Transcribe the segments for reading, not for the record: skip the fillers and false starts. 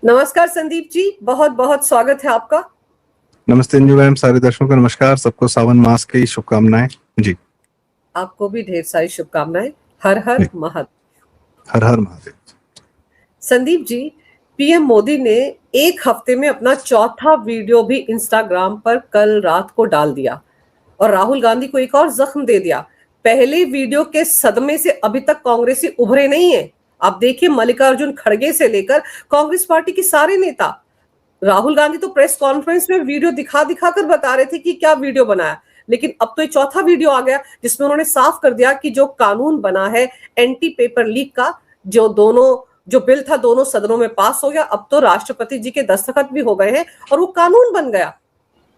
नमस्कार संदीप जी, बहुत बहुत स्वागत है आपका। नमस्ते अंजू मैम, सारे दर्शकों को नमस्कार। सबको सावन मास की शुभकामनाएं जी। आपको भी ढेर सारी शुभकामनाएं। हर हर महादेव। हर हर महादेव। संदीप जी, पीएम मोदी ने एक हफ्ते में अपना चौथा वीडियो भी इंस्टाग्राम पर कल रात को डाल दिया और राहुल गांधी को एक और जख्म दे दिया। पहले वीडियो के सदमे से अभी तक कांग्रेसी उभरे नहीं है। आप देखिए, मल्लिकार्जुन खड़गे से लेकर कांग्रेस पार्टी के सारे नेता, राहुल गांधी तो प्रेस कॉन्फ्रेंस में वीडियो दिखा दिखा कर बता रहे थे कि क्या वीडियो बनाया, लेकिन अब तो ये चौथा वीडियो आ गया जिसमें उन्होंने साफ कर दिया कि जो कानून बना है एंटी पेपर लीक का, जो बिल था दोनों सदनों में पास हो गया। अब तो राष्ट्रपति जी के दस्तखत भी हो गए हैं और वो कानून बन गया।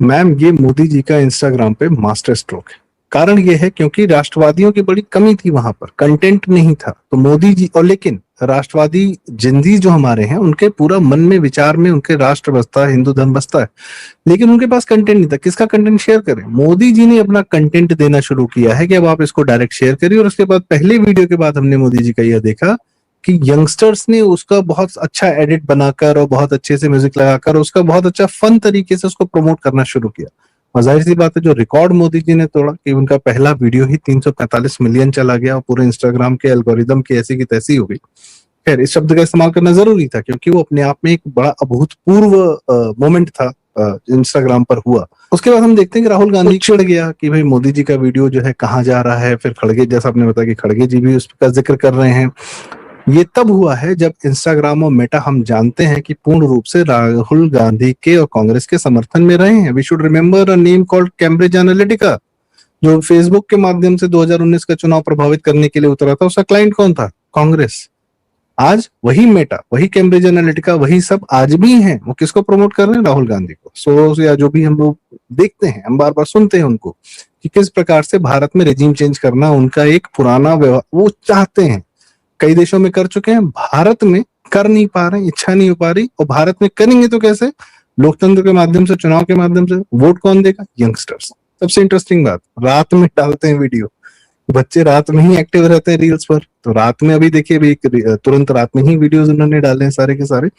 मैम, ये मोदी जी का इंस्टाग्राम पे मास्टर स्ट्रोक है। कारण ये है क्योंकि राष्ट्रवादियों की बड़ी कमी थी, वहां पर कंटेंट नहीं था। तो मोदी जी, और लेकिन राष्ट्रवादी जिंदी जो हमारे हैं, उनके पूरा मन में विचार में उनके राष्ट्र बसता है, हिंदू धर्म बसता है, लेकिन उनके पास कंटेंट नहीं था। किसका कंटेंट शेयर करें? मोदी जी ने अपना कंटेंट देना शुरू किया है कि अब आप इसको डायरेक्ट शेयर करिए। और उसके बाद पहले वीडियो के बाद हमने मोदी जी का यह देखा कि यंगस्टर्स ने उसका बहुत अच्छा एडिट बनाकर और बहुत अच्छे से म्यूजिक लगाकर उसका बहुत अच्छा फन तरीके से उसको प्रमोट करना शुरू किया। और जाहिर सी बात है, जो रिकॉर्ड मोदी जी ने तोड़ा कि उनका पहला वीडियो ही 345 मिलियन चला गया और पूरे इंस्टाग्राम के एल्गोरिदम की ऐसी की तैसी हो गई। खैर, इस शब्द का इस्तेमाल करना जरूरी था क्योंकि वो अपने आप में एक बड़ा अभूतपूर्व मोमेंट था इंस्टाग्राम पर हुआ। उसके बाद हम देखते हैं कि राहुल गांधी चिढ़ गया कि भाई मोदी जी का वीडियो जो है कहाँ जा रहा है। फिर खड़गे, जैसा आपने बताया कि खड़गे जी भी उसका जिक्र कर रहे हैं। ये तब हुआ है जब इंस्टाग्राम और मेटा, हम जानते हैं कि पूर्ण रूप से राहुल गांधी के और कांग्रेस के समर्थन में रहे हैं। We should remember a name called Cambridge Analytica, जो फेसबुक के माध्यम से 2019 का चुनाव प्रभावित करने के लिए उतरा था। उसका क्लाइंट कौन था? कांग्रेस। आज वही मेटा, वही कैम्ब्रिज एनालिटिका, वही सब आज भी हैं। वो किसको प्रमोट कर रहे हैं? राहुल गांधी को। सोरोस या जो भी हम लोग देखते हैं, हम बार बार सुनते हैं उनको कि किस प्रकार से भारत में रेजिम चेंज करना उनका एक पुराना व्यवहार वो चाहते हैं। कई देशों में कर चुके हैं, भारत में कर नहीं पा रहे, इच्छा नहीं हो पा रही। और भारत में करेंगे तो कैसे? लोकतंत्र के माध्यम से, चुनाव के माध्यम से। वोट कौन देगा? यंगस्टर्स। सबसे इंटरेस्टिंग बात, रात में डालते हैं वीडियो। बच्चे रात में ही एक्टिव रहते हैं रील्स पर। तो रात में अभी देखिए, अभी तुरंत रात में ही वीडियोस उन्होंने डाले हैं सारे के सारे।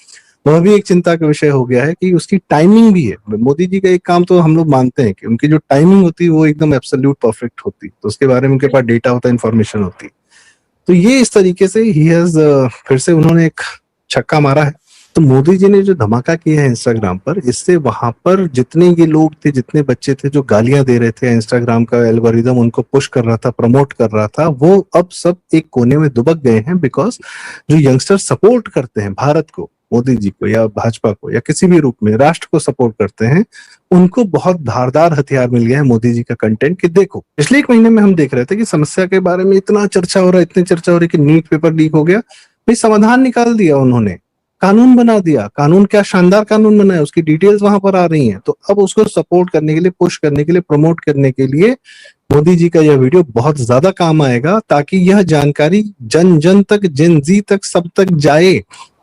वह भी एक चिंता का विषय हो गया है कि उसकी टाइमिंग भी है। मोदी जी का एक काम तो हम लोग मानते हैं कि उनकी जो टाइमिंग होती है वो एकदम एब्सोल्यूट परफेक्ट होती, तो उसके बारे में उनके पास डेटा होता है, इन्फॉर्मेशन होती। तो ये इस तरीके से ही हैज फिर से उन्होंने एक छक्का मारा है। तो मोदी जी ने जो धमाका किया है इंस्टाग्राम पर, इससे वहां पर जितने ये लोग थे, जितने बच्चे थे जो गालियां दे रहे थे, इंस्टाग्राम का एल्गोरिदम उनको पुश कर रहा था, प्रमोट कर रहा था, वो अब सब एक कोने में दुबक गए हैं। बिकॉज जो यंगस्टर सपोर्ट करते हैं भारत को, मोदी जी को या भाजपा को या किसी भी रूप में राष्ट्र को सपोर्ट करते हैं, उनको बहुत धारदार हथियार मिल गया है मोदी जी का कंटेंट। कि देखो, पिछले एक महीने में हम देख रहे थे कि समस्या के बारे में इतना चर्चा हो रहा है, इतनी चर्चा हो रही कि नीट पेपर लीक हो गया। भाई, समाधान निकाल दिया उन्होंने, कानून बना दिया। कानून, क्या शानदार कानून बना है, उसकी डिटेल्स वहां पर आ रही हैं। तो अब उसको सपोर्ट करने के लिए, पुश करने के लिए, प्रमोट करने के लिए मोदी जी का यह वीडियो बहुत ज्यादा काम आएगा, ताकि यह जानकारी जन जन तक, जेन जी तक, सब तक जाए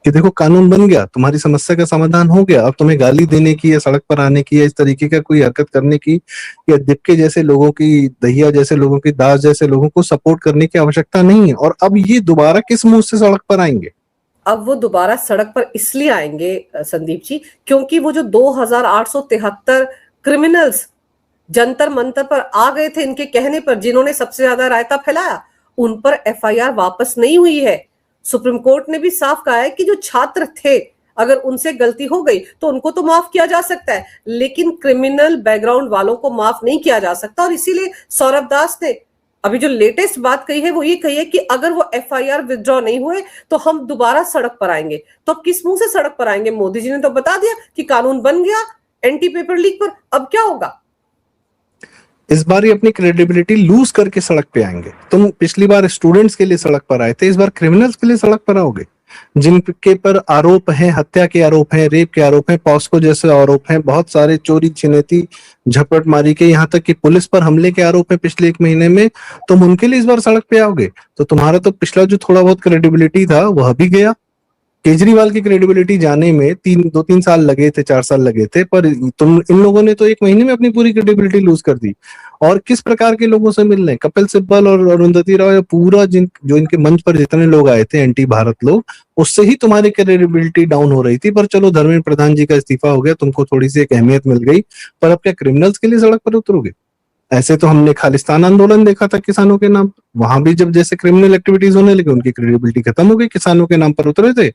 कि देखो कानून बन गया, तुम्हारी समस्या का समाधान हो गया। अब तुम्हें गाली देने की या सड़क पर आने की या इस तरीके का कोई हरकत करने की या दिपके जैसे लोगों की, दहिया जैसे लोगों की, दास जैसे लोगों को सपोर्ट करने की आवश्यकता नहीं है। और अब ये दोबारा किस मुंह से सड़क पर आएंगे? अब वो दोबारा सड़क पर इसलिए आएंगे संदीप जी, क्योंकि वो जो 2873 क्रिमिनल्स जंतर मंतर पर आ गए थे इनके कहने पर, जिन्होंने सबसे ज्यादा रायता फैलाया, उन पर एफआईआर वापस नहीं हुई है। सुप्रीम कोर्ट ने भी साफ कहा है कि जो छात्र थे, अगर उनसे गलती हो गई तो उनको तो माफ किया जा सकता है, लेकिन क्रिमिनल बैकग्राउंड वालों को माफ नहीं किया जा सकता। और इसीलिए सौरभ दास ने अभी जो लेटेस्ट बात कही है वो ये कही है कि अगर वो एफआईआर विथड्रॉ नहीं हुए तो हम दोबारा सड़क पर आएंगे। तो अब किस मुंह से सड़क पर आएंगे? मोदी जी ने तो बता दिया कि कानून बन गया एंटी पेपर लीक पर, अब क्या होगा? इस बार ये अपनी क्रेडिबिलिटी लूज करके सड़क पे आएंगे। तुम पिछली बार स्टूडेंट्स के लिए सड़क पर आए थे, इस बार क्रिमिनल्स के लिए सड़क पर आओगे, जिनके पर आरोप हैं, हत्या के आरोप हैं, रेप के आरोप हैं, पॉस्को जैसे आरोप हैं, बहुत सारे चोरी छिनैती झपटमारी के, यहाँ तक कि पुलिस पर हमले के आरोप हैं पिछले एक महीने में। तुम उनके लिए इस बार सड़क पे आओगे तो तुम्हारा तो पिछला जो थोड़ा बहुत क्रेडिबिलिटी था वह भी गया। केजरीवाल की क्रेडिबिलिटी जाने में 2-3 साल लगे थे, 4 साल लगे थे, पर तुम इन लोगों ने तो 1 महीने में अपनी पूरी क्रेडिबिलिटी लूज कर दी। और किस प्रकार के लोगों से मिल रहे हैं, कपिल सिब्बल और अरुंधति राव, पूरा जो इनके मंच पर जितने लोग आए थे एंटी भारत लोग, उससे ही तुम्हारी क्रेडिबिलिटी डाउन हो रही थी। पर चलो, धर्मेंद्र प्रधान जी का इस्तीफा हो गया, तुमको थोड़ी सी एक अहमियत मिल गई, पर अब क्या क्रिमिनल्स के लिए सड़क पर उतरोगे? ऐसे तो हमने खालिस्तान आंदोलन देखा था किसानों के नाम, वहां भी जब जैसे क्रिमिनल एक्टिविटीज होने लगे, उनकी क्रेडिबिलिटी खत्म हो गई, किसानों के नाम पर उतरे थे,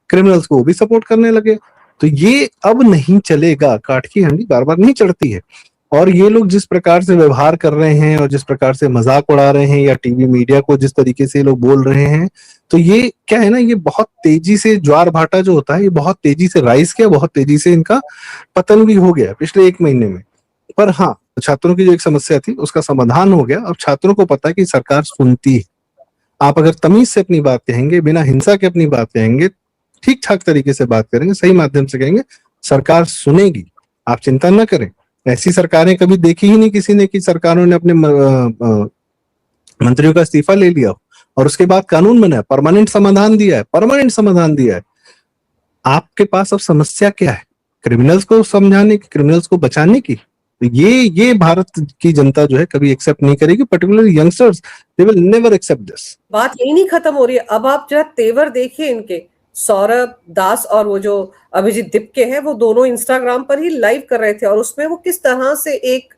क्रिमिनल्स को वो भी सपोर्ट करने लगे। तो ये अब नहीं चलेगा, काठ की हंडी बार बार नहीं चढ़ती है। और ये लोग जिस प्रकार से व्यवहार कर रहे हैं और जिस प्रकार से मजाक उड़ा रहे हैं, या टीवी मीडिया को जिस तरीके से ये लोग बोल रहे हैं, तो ये क्या है ना, ये बहुत तेजी से ज्वार भाटा जो होता है, ये बहुत तेजी से राइज किया, बहुत तेजी से इनका पतन भी हो गया पिछले 1 महीने में। पर हाँ, छात्रों की जो एक समस्या थी उसका समाधान हो गया। अब छात्रों को पता है कि सरकार सुनती है। आप अगर तमीज से अपनी बात कहेंगे, बिना हिंसा के अपनी बात कहेंगे, ठीक ठाक तरीके से बात करेंगे, सही माध्यम से कहेंगे, सरकार सुनेगी। आप चिंता न करें। ऐसी सरकारें कभी देखी ही नहीं किसी ने कि सरकारों ने अपने मंत्रियों का इस्तीफा ले लिया और उसके बाद कानून बनाया, परमानेंट समाधान दिया है, परमानेंट समाधान दिया है। आपके पास अब समस्या क्या है? क्रिमिनल्स को समझाने की, क्रिमिनल्स को बचाने की। तो ये भारत की जनता जो है कभी एक्सेप्ट नहीं करेगी, particularly youngsters, they will never accept this. बात यही नहीं खत्म हो रही है। अब आप जो है तेवर देखिए इनके, सौरभ दास और वो जो अभिजीत दिपके हैं, वो दोनों इंस्टाग्राम पर ही लाइव कर रहे थे और उसमें वो किस तरह से एक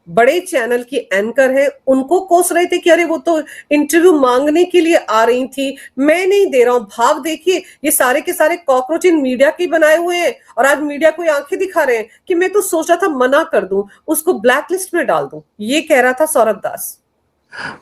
बड़े चैनल की एंकर है उनको कोस रहे थे कि अरे वो तो इंटरव्यू मांगने के लिए आ रही थी, मैं नहीं दे रहा हूं। भाव देखिए, ये सारे के सारे कॉकरोच इन मीडिया के बनाए हुए हैं और आज मीडिया को आंखें दिखा रहे हैं कि मैं तो सोचा था मना कर दूं, उसको ब्लैकलिस्ट में डाल दूं। ये कह रहा था सौरभ दास।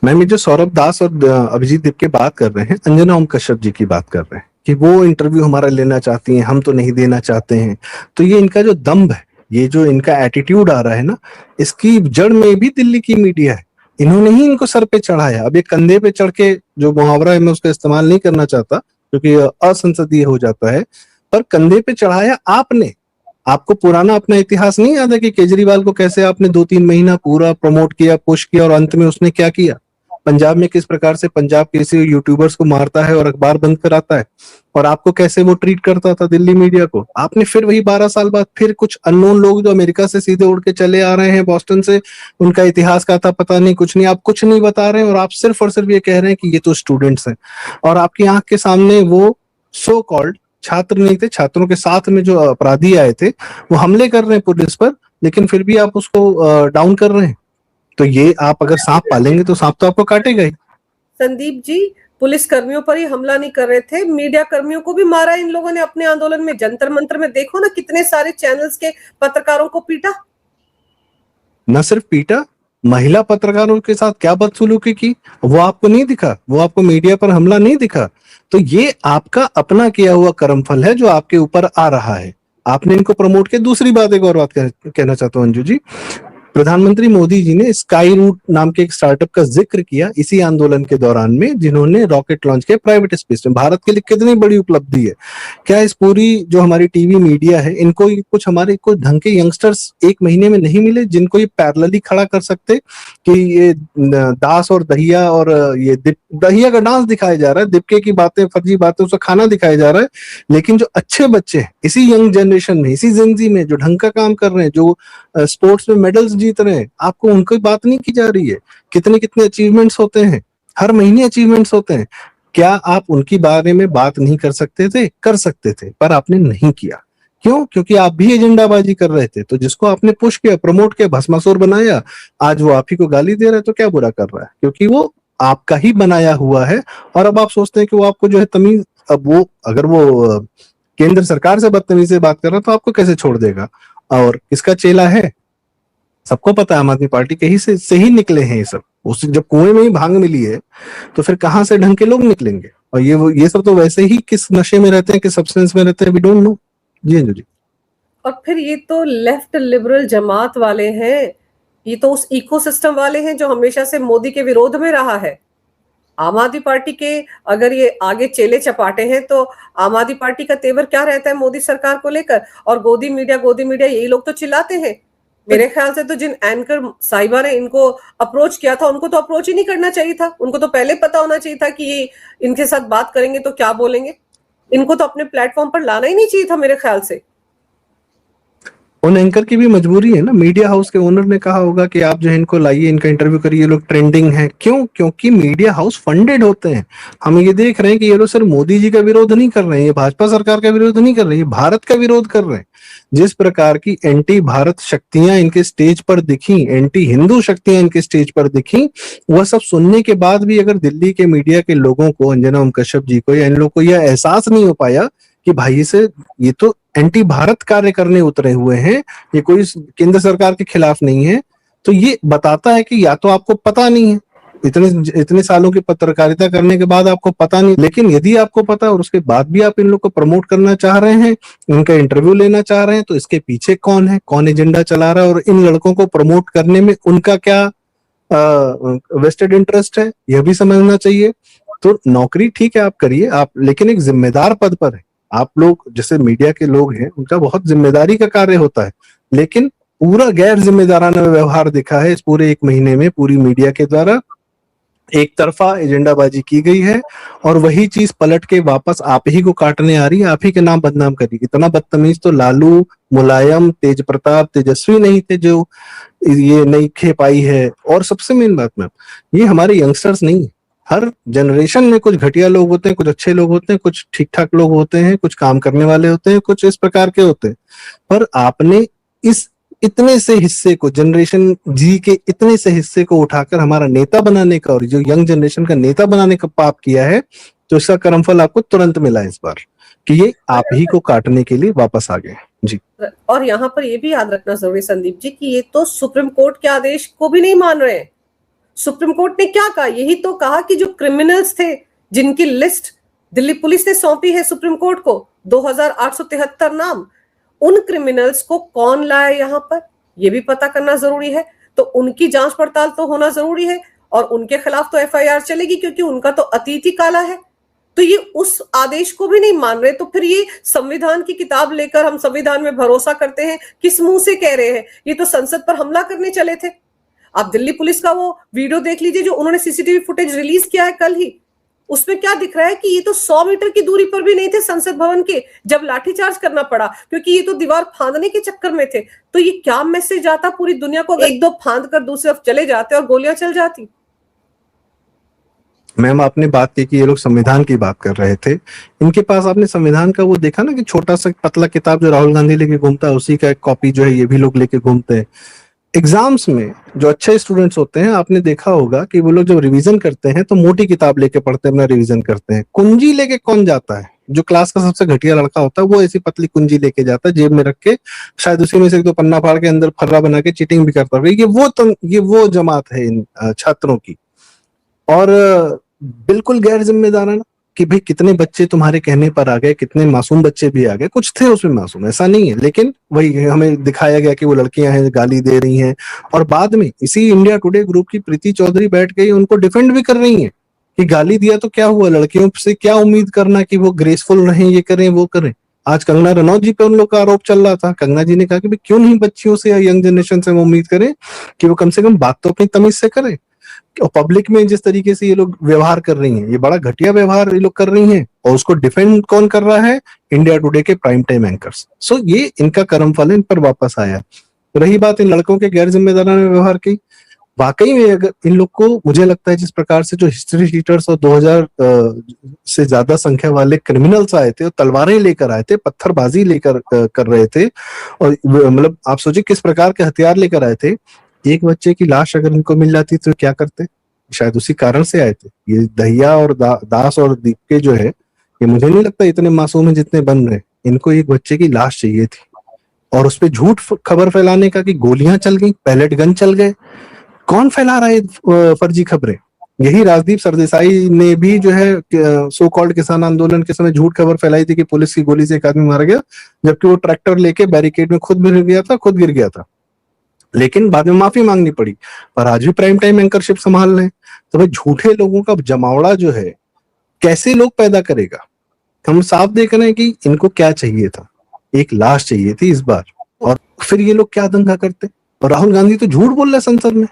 मैम, ये जो सौरभ दास और अभिजीत दिप के बात कर रहे हैं, अंजना ओम कश्यप जी की बात कर रहे हैं कि वो इंटरव्यू हमारा लेना चाहती हैं, हम तो नहीं देना चाहते हैं। तो ये इनका जो दम्भ है, ये जो इनका एटीट्यूड आ रहा है ना, इसकी जड़ में भी दिल्ली की मीडिया है। इन्होंने ही इनको सर पे चढ़ाया। अब ये कंधे पे चढ़ के, जो मुहावरा है मैं उसका इस्तेमाल नहीं करना चाहता क्योंकि असंसदीय हो जाता है, पर कंधे पे चढ़ाया आपने। आपको पुराना अपना इतिहास नहीं याद है कि केजरीवाल को कैसे आपने 2-3 महीना पूरा प्रमोट किया, पुश किया, और अंत में उसने क्या किया? पंजाब में किस प्रकार से पंजाब किसी यूट्यूबर्स को मारता है और अखबार बंद कराता है, और आपको कैसे वो ट्रीट करता था दिल्ली मीडिया को। आपने फिर वही 12 साल बाद फिर कुछ अननोन लोग जो अमेरिका से सीधे उड़ के चले आ रहे हैं, बॉस्टन से, उनका इतिहास का था पता नहीं, कुछ नहीं, आप कुछ नहीं बता रहे हैं, और आप सिर्फ और सिर्फ ये कह रहे हैं कि ये तो स्टूडेंट्स हैं। और आपकी आंख के सामने वो सो कॉल्ड छात्र नहीं थे, छात्रों के साथ में जो अपराधी आए थे वो हमले कर रहे हैं पुलिस पर, लेकिन फिर भी आप उसको डाउन कर रहे हैं। तो ये आप अगर सांप पालेंगे तो सांप तो आपको काटेगा ही। संदीप जी, पुलिस कर्मियों पर ही हमला नहीं कर रहे थे, मीडिया कर्मियों को भी मारा इन लोगों ने अपने आंदोलन में। जंतर मंतर में देखो ना, कितने सारे चैनल्स के पत्रकारों को पीटा। न सिर्फ पीटा, महिला पत्रकारों के साथ क्या बदसलूकी की, वो आपको नहीं दिखा? वो आपको मीडिया पर हमला नहीं दिखा? तो ये आपका अपना किया हुआ कर्मफल है जो आपके ऊपर आ रहा है। आपने इनको प्रमोट किया। दूसरी बात, एक और बात कहना चाहता हूँ अंजू जी, प्रधानमंत्री मोदी जी ने स्काई रूट नाम के एक स्टार्टअप का जिक्र किया इसी आंदोलन के दौरान में, जिन्होंने रॉकेट लॉन्च किया प्राइवेट स्पेस में। भारत के लिए कितनी बड़ी उपलब्धि है। क्या इस पूरी जो हमारी टीवी मीडिया है, इनको कुछ हमारे कुछ ढंग के यंगस्टर्स 1 महीने में नहीं मिले जिनको ये पैरेलली खड़ा कर सकते कि ये दास और दहिया और ये दहिया का डांस दिखाया जा रहा है, दिपके की बातें, फर्जी बातें, उसका खाना दिखाया जा रहा है, लेकिन जो अच्छे बच्चे हैं इसी यंग जनरेशन में, इसी जिंदगी में, जो ढंग का काम कर रहे हैं, जो स्पोर्ट्स में मेडल्स जीत रहे हैं, आपको उनकी बात नहीं की जा रही है। कितने कितने अचीवमेंट्स होते हैं, हर महीने अचीवमेंट्स होते हैं। क्या आप उनकी बारे में बात नहीं कर सकते थे? कर सकते थे, पर आपने नहीं किया। क्यों? क्योंकि आप भी एजेंडाबाजी कर रहे थे। तो जिसको आपने पुश किया, प्रमोट किया, भस्मासुर बनाया, आज वो आप ही को गाली दे रहा है, तो क्या बुरा कर रहा है? क्योंकि वो आपका ही बनाया हुआ है। और अब आप सोचते हैं कि वो आपको जो है तमीज, अब वो अगर वो केंद्र सरकार से बदतमीजी से बात कर रहा है तो आपको कैसे छोड़ देगा? और किसका चेला है? सबको पता है, आम आदमी पार्टी के ही से ही निकले हैं ये सब। उस जब कुएं में ही भांग मिली है तो फिर कहां से ढंग के लोग निकलेंगे? और ये सब तो वैसे ही किस नशे में रहते हैं, किस सब्सटेंस में रहते हैं, वी डोंट नो। जी अंजू जी। और फिर ये तो लेफ्ट लिबरल जमात वाले हैं, ये तो उस इकोसिस्टम वाले हैं जो हमेशा से मोदी के विरोध में रहा है। आम आदमी पार्टी के अगर ये आगे चेले चपाटे हैं तो आम आदमी पार्टी का तेवर क्या रहता है मोदी सरकार को लेकर? और गोदी मीडिया यही लोग तो चिल्लाते हैं। मेरे ख्याल से तो जिन एंकर साहिबा ने इनको अप्रोच किया था, उनको तो अप्रोच ही नहीं करना चाहिए था। उनको तो पहले पता होना चाहिए था कि ये इनके साथ बात करेंगे तो क्या बोलेंगे। इनको तो अपने प्लेटफॉर्म पर लाना ही नहीं चाहिए था मेरे ख्याल से। उन एंकर की भी मजबूरी है ना, मीडिया हाउस के ओनर ने कहा होगा कि आप जो है इनको लाइए, इनका इंटरव्यू करिए, ये लोग ट्रेंडिंग हैं। क्यों? क्योंकि मीडिया हाउस फंडेड होते हैं। हम ये देख रहे हैं कि ये लोग सिर्फ मोदी जी का विरोध नहीं कर रहे हैं, ये भाजपा सरकार का विरोध नहीं कर रहे हैं, ये भारत का विरोध कर रहे हैं। जिस प्रकार की एंटी भारत शक्तियां इनके स्टेज पर दिखी, एंटी हिंदू शक्तियां इनके स्टेज पर दिखी, वह सब सुनने के बाद भी अगर दिल्ली के मीडिया के लोगों को, अंजना ओम कश्यप जी को या इन लोगों को यह एहसास नहीं हो पाया कि भाई से ये तो एंटी भारत कार्य करने उतरे हुए हैं, ये कोई केंद्र सरकार के खिलाफ नहीं है, तो ये बताता है कि या तो आपको पता नहीं है, इतने सालों की पत्रकारिता करने के बाद आपको पता नहीं। लेकिन यदि आपको पता और उसके बाद भी आप इन लोग को प्रमोट करना चाह रहे हैं, इनका इंटरव्यू लेना चाह रहे हैं, तो इसके पीछे कौन है, कौन एजेंडा चला रहा है, और इन लड़कों को प्रमोट करने में उनका क्या वेस्टेड इंटरेस्ट है, यह भी समझना चाहिए। तो नौकरी ठीक है आप करिए, आप लेकिन एक जिम्मेदार पद पर है। आप लोग जैसे मीडिया के लोग हैं, उनका बहुत जिम्मेदारी का कार्य होता है, लेकिन पूरा गैर जिम्मेदाराना व्यवहार दिखा है इस पूरे 1 महीने में पूरी मीडिया के द्वारा। एक तरफा एजेंडाबाजी की गई है और वही चीज पलट के वापस आप ही को काटने आ रही है, आप ही के नाम बदनाम कर रही है। इतना बदतमीज तो लालू, मुलायम, तेज प्रताप, तेजस्वी नहीं थे जो ये नई खेप आई है। और सबसे मेन बात में, ये हमारे यंगस्टर्स नहीं है। हर जनरेशन में कुछ घटिया लोग होते हैं, कुछ अच्छे लोग होते हैं, कुछ ठीक ठाक लोग होते हैं, कुछ काम करने वाले होते हैं, कुछ इस प्रकार के होते हैं। पर आपने इस इतने से हिस्से को, जनरेशन जी के इतने से हिस्से को उठाकर हमारा नेता बनाने का और जो यंग जनरेशन का नेता बनाने का पाप किया है, तो इसका कर्मफल आपको तुरंत मिला इस बार कि ये आप ही को काटने के लिए वापस आ गए। जी। और यहाँ पर ये भी याद रखना जरूरी संदीप जी कि ये तो सुप्रीम कोर्ट के आदेश को भी नहीं मान रहे हैं। सुप्रीम कोर्ट ने क्या कहा? यही तो कहा कि जो क्रिमिनल्स थे जिनकी लिस्ट दिल्ली पुलिस ने सौंपी है सुप्रीम कोर्ट को, 2873 नाम, उन क्रिमिनल्स को कौन लाया यहाँ पर, यह भी पता करना जरूरी है। तो उनकी जांच पड़ताल तो होना जरूरी है और उनके खिलाफ तो एफआईआर चलेगी, क्योंकि उनका तो अतीत ही काला है। तो ये उस आदेश को भी नहीं मान रहे, तो फिर ये संविधान की किताब लेकर हम संविधान में भरोसा करते हैं, किस मुंह से कह रहे हैं? ये तो संसद पर हमला करने चले थे। आप दिल्ली पुलिस का वो वीडियो देख लीजिए जो उन्होंने सीसीटीवी फुटेज रिलीज किया है कल ही, उसमें क्या दिख रहा है कि ये तो 100 मीटर की दूरी पर भी नहीं थे संसद भवन के, जब लाठीचार्ज करना पड़ा, क्योंकि ये तो दीवार फांदने के चक्कर में थे। तो ये क्या मैसेज आता पूरी दुनिया को, एक दो फांद कर दूसरी तरफ चले जाते और गोलियां चल जाती। मैम आपने बात की कि ये लोग संविधान की बात कर रहे थे, इनके पास आपने संविधान का वो देखा ना कि छोटा सा पतला किताब जो राहुल गांधी लेके घूमता है, उसी का एक कॉपी जो है ये भी लोग लेके घूमते हैं। एग्जाम्स में जो अच्छे स्टूडेंट्स होते हैं, आपने देखा होगा कि वो लोग जब रिवीजन करते हैं तो मोटी किताब लेके पढ़ते हैं, अपना रिवीजन करते हैं। कुंजी लेके कौन जाता है? जो क्लास का सबसे घटिया लड़का होता है वो ऐसी पतली कुंजी लेके जाता है, जेब में रख के, शायद उसी में से 1-2 पन्ना फाड़ के अंदर फर्रा बना के चीटिंग भी करता है। ये वो जमात है इन छात्रों की। और बिल्कुल गैर जिम्मेदाराना कि भाई कितने बच्चे तुम्हारे कहने पर आ गए, कितने मासूम बच्चे भी आ गए, कुछ थे उसमें मासूम, ऐसा नहीं है, लेकिन वही हमें दिखाया गया कि वो लड़कियां हैं, गाली दे रही हैं। और बाद में इसी इंडिया टुडे ग्रुप की प्रीति चौधरी बैठ गई, उनको डिफेंड भी कर रही हैं कि गाली दिया तो क्या हुआ, लड़कियों से क्या उम्मीद करना कि वो ग्रेसफुल रहें, ये करें वो करें। आज कंगना रनौत जी पे उन लोग का आरोप चल रहा था। कंगना जी ने कहा कि भाई क्यों नहीं बच्चियों से या यंग जनरेशन से हम उम्मीद करें कि वो कम से कम बात तो अपनी तमीज से करें। और पब्लिक में जिस तरीके से ये लोग व्यवहार कर रही हैं, ये बड़ा घटिया व्यवहार ये लोग कर रही हैं, और उसको डिफेंड कौन कर रहा है? इंडिया टुडे के प्राइम टाइम एंकर्स। सो ये इनका कर्मफल इन पर वापस आया। रही बात इन लड़कों के गैर जिम्मेदाराना व्यवहार की, वाकई में अगर इन लोग को, मुझे लगता है जिस प्रकार से जो हिस्ट्री शीटर्स और 2000 से ज्यादा संख्या वाले क्रिमिनल्स आए थे, तलवारें लेकर आए थे, पत्थरबाजी लेकर कर रहे थे, और मतलब आप सोचिए किस प्रकार के हथियार लेकर आए थे। एक बच्चे की लाश अगर इनको मिल जाती तो क्या करते? शायद उसी कारण से आए थे। ये दहिया और दास और दीपके जो है, ये मुझे नहीं लगता इतने मासूम है जितने बन रहे। इनको एक बच्चे की लाश चाहिए थी, और उस पर झूठ खबर फैलाने का कि गोलियां चल गई, पैलेट गन चल गए। कौन फैला रहा है फर्जी खबरें? यही राजदीप सरदेसाई ने भी जो है सो कॉल्ड किसान आंदोलन के समय झूठ खबर फैलाई थी कि पुलिस की गोली से एक आदमी मारा गया, जबकि वो ट्रैक्टर लेके बैरिकेड में खुद गिर गया था, लेकिन बाद में माफी मांगनी पड़ी। पर आज भी प्राइम टाइम एंकरशिप संभाल रहे हैं। तो भाई झूठे लोगों का जमावड़ा जो है कैसे लोग पैदा करेगा? हम साफ देख रहे हैं कि इनको क्या चाहिए था, एक लाश चाहिए थी इस बार, और फिर ये लोग क्या दंगा करते। और राहुल गांधी तो झूठ बोल रहे संसद में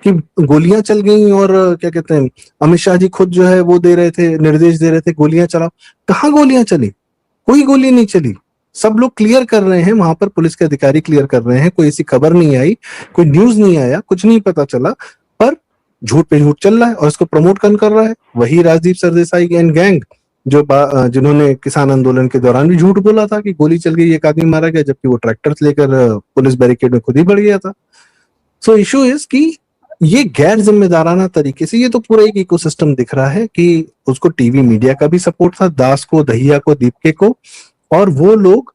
कि गोलियां चल गई, और क्या कहते हैं, अमित शाह जी खुद जो है वो दे रहे थे, निर्देश दे रहे थे गोलियां चलाओ। कहाँ गोलियां चली? कोई गोली नहीं चली। सब लोग क्लियर कर रहे हैं, वहां पर पुलिस के अधिकारी क्लियर कर रहे हैं, कोई ऐसी खबर नहीं आई, कोई न्यूज नहीं आया, कुछ नहीं पता चला, पर झूठ पे झूठ चल रहा है और इसको प्रमोट कौन कर रहा है? वही राजदीप सरदेसाई एंड गैंग जो जिन्होंने किसान आंदोलन के दौरान भी झूठ बोला था कि गोली चल गई, एक आदमी मारा गया, जबकि वो ट्रैक्टर लेकर पुलिस बैरिकेड में खुद ही बढ़ गया था। सो इशू इज कि ये गैर जिम्मेदाराना तरीके से, ये तो पूरा एक इकोसिस्टम दिख रहा है कि उसको टीवी मीडिया का भी सपोर्ट था, दास को, दहिया को, दीपके को, और वो लोग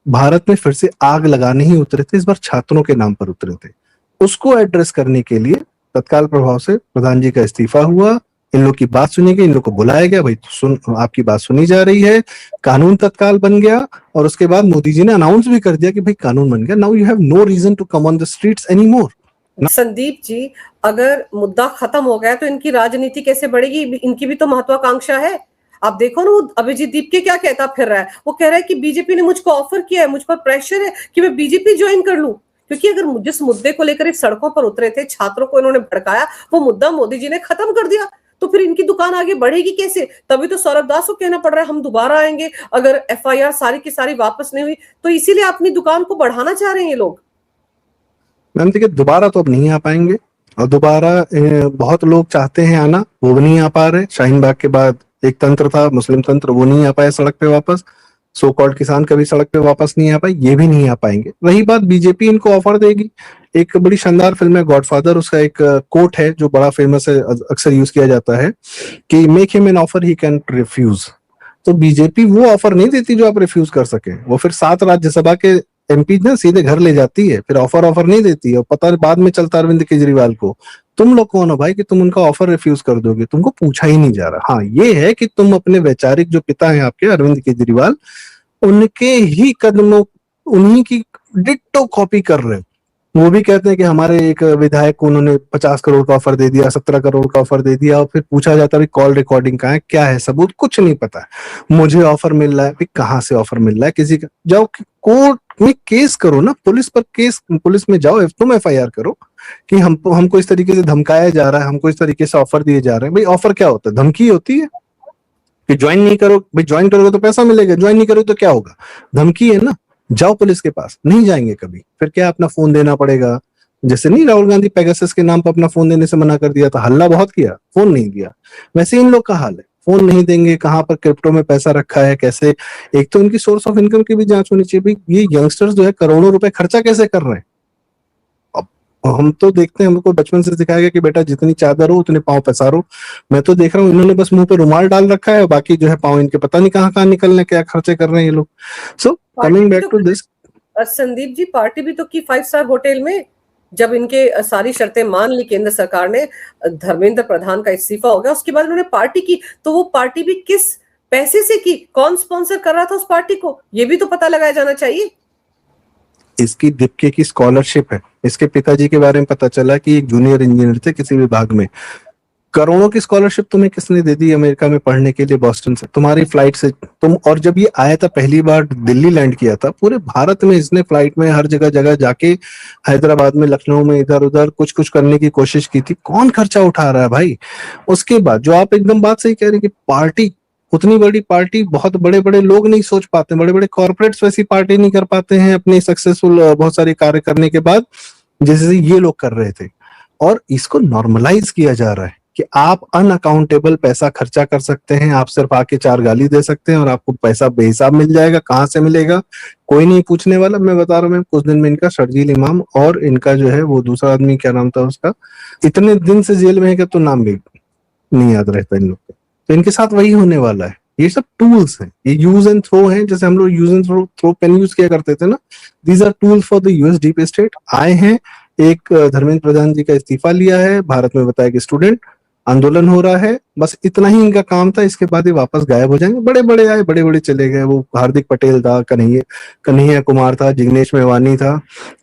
भारत में फिर से आग लगाने ही उतरे थे, इस बार छात्रों के नाम पर उतरे थे। उसको एड्रेस करने के लिए तत्काल प्रभाव से प्रधान जी का इस्तीफा हुआ, इन लोग की बात सुनी गई, इन लोग को बुलाया गया, भाई सुन, आपकी बात सुनी जा रही है, कानून तत्काल बन गया, और उसके बाद मोदी जी ने अनाउंस भी कर दिया कि भाई कानून बन गया, now you have no reason to come on the streets any more. Sandeep ji, अगर मुद्दा खत्म हो गया तो इनकी राजनीति कैसे बढ़ेगी? इनकी भी तो महत्वाकांक्षा है। आप देखो ना, वो अभिजीत दीपके क्या कहता फिर रहा है, वो कह रहा है कि बीजेपी ने मुझको ऑफर किया है, मुझ पर प्रेशर है कि मैं बीजेपी ज्वाइन कर लूं। क्योंकि अगर जिस मुद्दे को लेकर इस सड़कों पर उतरे थे, छात्रों को इन्होंने भड़काया, वो मुद्दा मोदी जी ने खत्म कर दिया, तो फिर इनकी दुकान आगे बढ़ेगी कैसे? तभी तो सौरभ दास को कहना पड़ रहा है हम दोबारा आएंगे अगर एफआईआर सारी की सारी वापस नहीं हुई तो। इसीलिए अपनी दुकान को बढ़ाना चाह रहे हैं ये लोग। मैम देखिए, दोबारा तो अब नहीं आ पाएंगे, और दोबारा बहुत लोग चाहते हैं आना, वो भी नहीं आ पा रहे। शाहीन बाग के बाद एक तंत्र था, मुस्लिम तंत्र, वो नहीं आ पाया सड़क पे वापस। सो कॉल्ड किसान कभी सड़क पे वापस नहीं आ पाए, ये भी नहीं आ पाएंगे। रही बात बीजेपी इनको ऑफर देगी, एक बड़ी शानदार फिल्म है गॉडफादर, उसका एक कोट है जो बड़ा फेमस है, अक्सर यूज किया जाता है कि make him an offer he can refuse. तो बीजेपी वो ऑफर नहीं देती जो आप रिफ्यूज कर सके, वो फिर 7 राज्यसभा के एमपी ना सीधे घर ले जाती है, फिर ऑफर नहीं देती है, और पता बाद में चलता अरविंद केजरीवाल को, तुम लोग कौन हो भाई कि तुम उनका ऑफर रिफ्यूज कर दोगे? तुमको पूछा ही नहीं जा रहा। हाँ ये है कि तुम अपने वैचारिक जो पिता हैं आपके अरविंद केजरीवाल, उनके ही कदमों, उन्हीं की डिट्टो कॉपी कर रहे हो। वो भी कहते हैं कि हमारे एक विधायक को उन्होंने 50 करोड़ का ऑफर दे दिया, 17 करोड़ का ऑफर दे दिया, और फिर पूछा जाता है कॉल रिकॉर्डिंग कहाँ है, क्या है सबूत, कुछ नहीं पता है। मुझे ऑफर मिल रहा है, फिर कहाँ से ऑफर मिल रहा है किसी का? जाओ कोर्ट में केस करो ना, पुलिस पर केस, पुलिस में जाओ, तुम एफआईआर करो कि हमको इस तरीके से धमकाया जा रहा है, हमको इस तरीके से ऑफर दिए जा रहे हैं। भाई ऑफर क्या होता है? धमकी होती है कि ज्वाइन नहीं करो, भाई ज्वाइन करोगे तो पैसा मिलेगा, ज्वाइन नहीं करोगे तो क्या होगा? धमकी है ना। जाओ पुलिस के पास, नहीं जाएंगे कभी, फिर क्या अपना फोन देना पड़ेगा। जैसे नहीं राहुल गांधी पेगासस के नाम पर अपना फोन देने से मना कर दिया था, हल्ला बहुत किया, फोन नहीं दिया, वैसे इन लोग का हाल है, फोन नहीं देंगे, कहाँ पर क्रिप्टो में पैसा रखा है, कैसे। एक तो इनकी सोर्स ऑफ इनकम की भी जांच होनी चाहिए, भाई ये यंगस्टर्स जो है करोड़ों रुपए खर्चा कैसे कर रहे हैं। अब हम तो देखते हैं, हमको बचपन से सिखाया गया कि बेटा जितनी चादर हो उतने पाँव पसारो। मैं तो देख रहा हूँ इन्होंने बस मुंह पे रुमाल डाल रखा है, बाकी जो है पाँव इनके पता नहीं कहाँ कहाँ निकलने, क्या खर्चे कर रहे हैं ये लोग। So coming back to this, Sandeep ji, party भी तो की 5 स्टार होटल में, जब इनके सारी शर्तें मान ली केंद्र सरकार ने, धर्मेंद्र प्रधान का इस्तीफा हो गया, उसके बाद उन्होंने पार्टी की, तो वो पार्टी भी किस पैसे से की, कौन स्पॉन्सर कर रहा था उस पार्टी को, ये भी तो पता लगाया जाना चाहिए। इसकी दीपके की स्कॉलरशिप है, इसके पिताजी के बारे में पता चला कि एक जूनियर इंजीनियर थे किसी विभाग में, करोड़ों की स्कॉलरशिप तुम्हें किसने दे दी अमेरिका में पढ़ने के लिए, बॉस्टन से, तुम्हारी फ्लाइट से तुम। और जब ये आया था पहली बार, दिल्ली लैंड किया था, पूरे भारत में इसने फ्लाइट में हर जगह जगह जाके, हैदराबाद में, लखनऊ में, इधर उधर कुछ कुछ करने की कोशिश की थी। कौन खर्चा उठा रहा है भाई? उसके बाद जो आप एकदम बात सही कह रहे हैं कि पार्टी, उतनी बड़ी पार्टी बहुत बड़े बड़े लोग नहीं सोच पाते, बड़े बड़े कॉर्पोरेट्स वैसी पार्टी नहीं कर पाते हैं अपने सक्सेसफुल बहुत सारे कार्य करने के बाद, जैसे ये लोग कर रहे थे। और इसको नॉर्मलाइज किया जा रहा है कि आप अनअकाउंटेबल पैसा खर्चा कर सकते हैं, आप सिर्फ आके 4 गाली दे सकते हैं और आपको पैसा बेहिसाब मिल जाएगा। कहाँ से मिलेगा कोई नहीं पूछने वाला। मैं बता रहा हूँ, मैं कुछ दिन में इनका शर्जील इमाम और इनका जो है वो दूसरा आदमी, क्या नाम था उसका, इतने दिन से जेल में है कि तो नाम भी नहीं याद रहता इन लोग का। तो इनके साथ वही होने वाला है। ये सब टूल्स हैं, ये यूज एंड थ्रो हैं, जैसे हम लोग use and throw pen use किया करते थे ना। These are tools for the US deep state. आए हैं, एक धर्मेंद्र प्रधान जी का इस्तीफा लिया है, भारत में बताया कि स्टूडेंट आंदोलन हो रहा है, बस इतना ही इनका काम था। इसके बाद ये वापस गायब हो जाएंगे। बड़े बड़े आए, बड़े बड़े चले गए। वो हार्दिक पटेल था, कन्हैया कुमार था, जिग्नेश मेवानी था,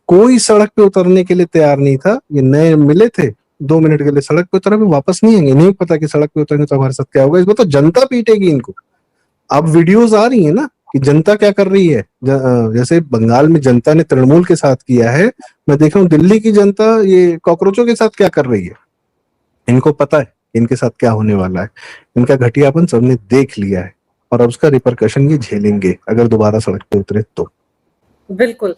कोई सड़क पे उतरने के लिए तैयार नहीं था। ये नए मिले थे, 2 मिनट के लिए सड़क पे उतरा, भी वापस नहीं आएंगे। नहीं पता कि सड़क पे उतरेंगे तो हमारे साथ क्या होगा। इसमें तो जनता पीटेगी इनको। अब वीडियोस आ रही है ना कि जनता क्या कर रही है। जैसे बंगाल में जनता ने तृणमूल के साथ किया है, मैं देख रहा हूँ दिल्ली की जनता ये कॉकरोचों के साथ क्या कर रही है। इनको पता है इनके साथ क्या होने वाला है। इनका घटियापन सबने देख लिया है। और अब उसका रिपरकशन ये झेलेंगे अगर दोबारा सड़क पे उतरे तो। बिल्कुल।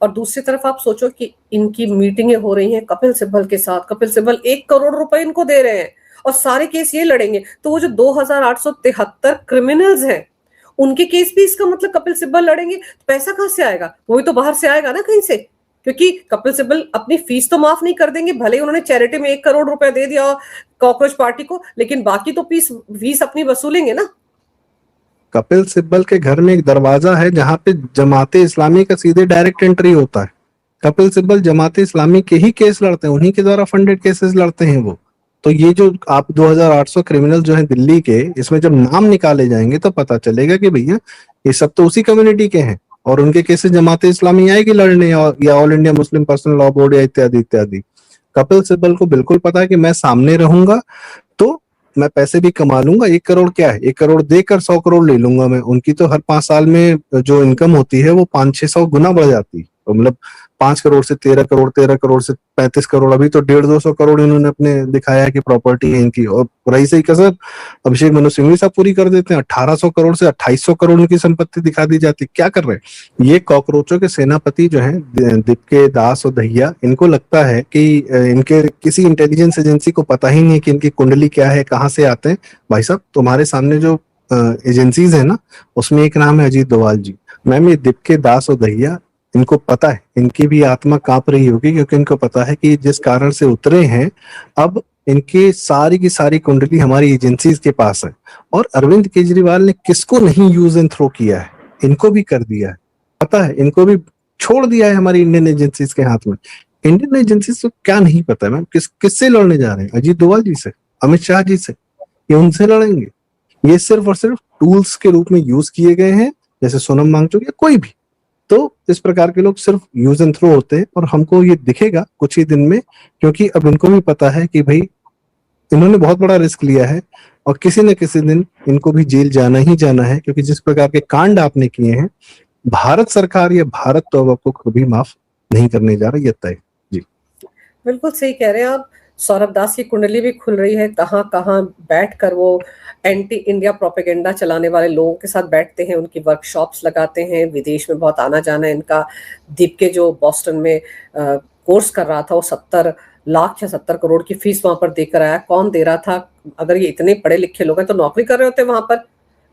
और दूसरी तरफ आप सोचो कि इनकी मीटिंगें हो रही हैं कपिल सिब्बल के साथ, कपिल सिब्बल 1 करोड़ रुपए इनको दे रहे हैं और सारे केस ये लड़ेंगे। तो वो जो 2873 क्रिमिनल्स हैं उनके केस भी इसका मतलब कपिल सिब्बल लड़ेंगे, तो पैसा कहां से आएगा? वो भी तो बाहर से आएगा ना कहीं से, क्योंकि कपिल सिब्बल अपनी फीस तो माफ नहीं कर देंगे, भले उन्होंने चैरिटी में 1 करोड़ रुपए दे दिया कॉकरोच पार्टी को, लेकिन बाकी तो फीस अपनी वसूलेंगे ना। कपिल सिब्बल के घर में एक दरवाजा है जहां पे जमाते इस्लामी का सीधे डायरेक्ट एंट्री होता है। कपिल सिब्बल जमाते इस्लामी के ही केस लड़ते हैं, उन्हीं के द्वारा फंडेड केसेस लड़ते हैं वो। तो ये जो आप 2800 क्रिमिनल जो हैं दिल्ली के, इसमें जब नाम निकाले जाएंगे तो पता चलेगा कि भैया ये सब तो उसी कम्युनिटी के हैं और उनके केसेस जमाते इस्लामी आएगी लड़ने, या all India Muslim personal law board या इत्यादि इत्यादि। कपिल सिब्बल को बिल्कुल पता है कि मैं सामने रहूंगा तो मैं पैसे भी कमा लूंगा। 1 करोड़ क्या है, 1 करोड़ देकर 100 करोड़ ले लूंगा मैं। उनकी तो हर 5 साल में जो इनकम होती है वो 500-600 गुना बढ़ जाती है। तो मतलब 5 करोड़ से 13 करोड़, 13 करोड़ से 35 करोड़, अभी तो 150-200 करोड़ इन्होंने अपने दिखाया है कि प्रॉपर्टी है इनकी। और रही सही कसर अभिषेक मनु सिंघवी साहब पूरी कर देते हैं। 1800 करोड़ से 2800 करोड़ उनकी संपत्ति दिखा दी जाती है। क्या कर रहे हैं ये कॉकरोचों के सेनापति जो हैं दीपके दास और दहिया, इनको लगता है कि इनके किसी इंटेलिजेंस एजेंसी को पता ही नहीं कि इनकी कुंडली क्या है, कहाँ से आते हैं। भाई साहब तुम्हारे सामने जो एजेंसीज है ना, उसमें एक नाम है अजीत डोभाल जी। मैम ये दीपके दास और दहिया, इनको पता है, इनकी भी आत्मा कांप रही होगी, क्योंकि इनको पता है कि जिस कारण से उतरे हैं अब इनकी सारी की सारी कुंडली हमारी एजेंसीज के पास है। और अरविंद केजरीवाल ने किसको नहीं यूज एंड थ्रो किया है, इनको भी कर दिया है। पता है, इनको भी छोड़ दिया है हमारी इंडियन एजेंसीज के हाथ में। इंडियन एजेंसीज को क्या नहीं पता है मैम, किससे लड़ने जा रहे हैं? अजीत डोभाल जी से, अमित शाह जी से, ये उनसे लड़ेंगे। ये सिर्फ और सिर्फ टूल्स के रूप में यूज किए गए हैं, जैसे सोनम वांगचुक या कोई भी। तो इस प्रकार के लोग सिर्फ यूज एंड थ्रो होते हैं और हमको ये दिखेगा कुछ ही दिन में, क्योंकि अब इनको भी पता है कि भाई इन्होंने बहुत बड़ा रिस्क लिया है और किसी न किसी दिन इनको भी जेल जाना ही जाना है। क्योंकि जिस प्रकार के कांड आपने किए हैं, भारत सरकार या भारत तो अब आपको कभी माफ नहीं करने जा रहा, ये तय। जी बिल्कुल सही कह रहे हैं आप। सौरभ दास की कुंडली भी खुल रही है, कहाँ कहाँ बैठकर वो एंटी इंडिया प्रोपेगेंडा चलाने वाले लोगों के साथ बैठते हैं, उनकी वर्कशॉप्स लगाते हैं। विदेश में बहुत आना जाना है इनका। दीप के जो बॉस्टन में कोर्स कर रहा था, वो 70 लाख या 70 करोड़ की फीस वहां पर देकर आया। कौन दे रहा था? अगर ये इतने पढ़े लिखे लोग हैं तो नौकरी कर रहे होते वहां पर।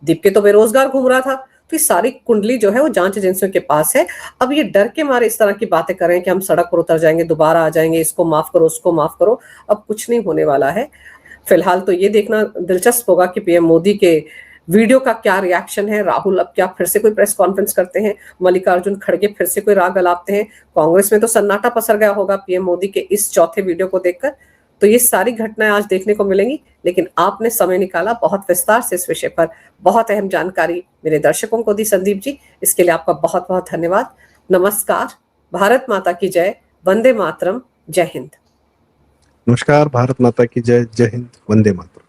दीप के तो बेरोजगार घूम रहा था। तो ये सारी कुंडली जो है वो जांच एजेंसियों के पास है। अब ये डर के मारे इस तरह की बातें कर रहे हैं कि हम सड़क पर उतर जाएंगे, दोबारा आ जाएंगे, इसको माफ करो, उसको माफ करो। अब कुछ नहीं होने वाला है। फिलहाल तो ये देखना दिलचस्प होगा कि पीएम मोदी के वीडियो का क्या रिएक्शन है। राहुल अब क्या फिर से कोई प्रेस कॉन्फ्रेंस करते हैं? मल्लिकार्जुन खड़गे फिर से कोई राग अलापते हैं? कांग्रेस में तो सन्नाटा पसर गया होगा पीएम मोदी के इस चौथे वीडियो को देखकर। तो ये सारी घटनाएं आज देखने को मिलेंगी। लेकिन आपने समय निकाला बहुत विस्तार से इस विषय पर, बहुत अहम जानकारी मेरे दर्शकों को दी संदीप जी, इसके लिए आपका बहुत बहुत धन्यवाद। नमस्कार। भारत माता की जय। वंदे मातरम। जय हिंद। नमस्कार। भारत माता की जय। जय हिंद। वंदे मातरम।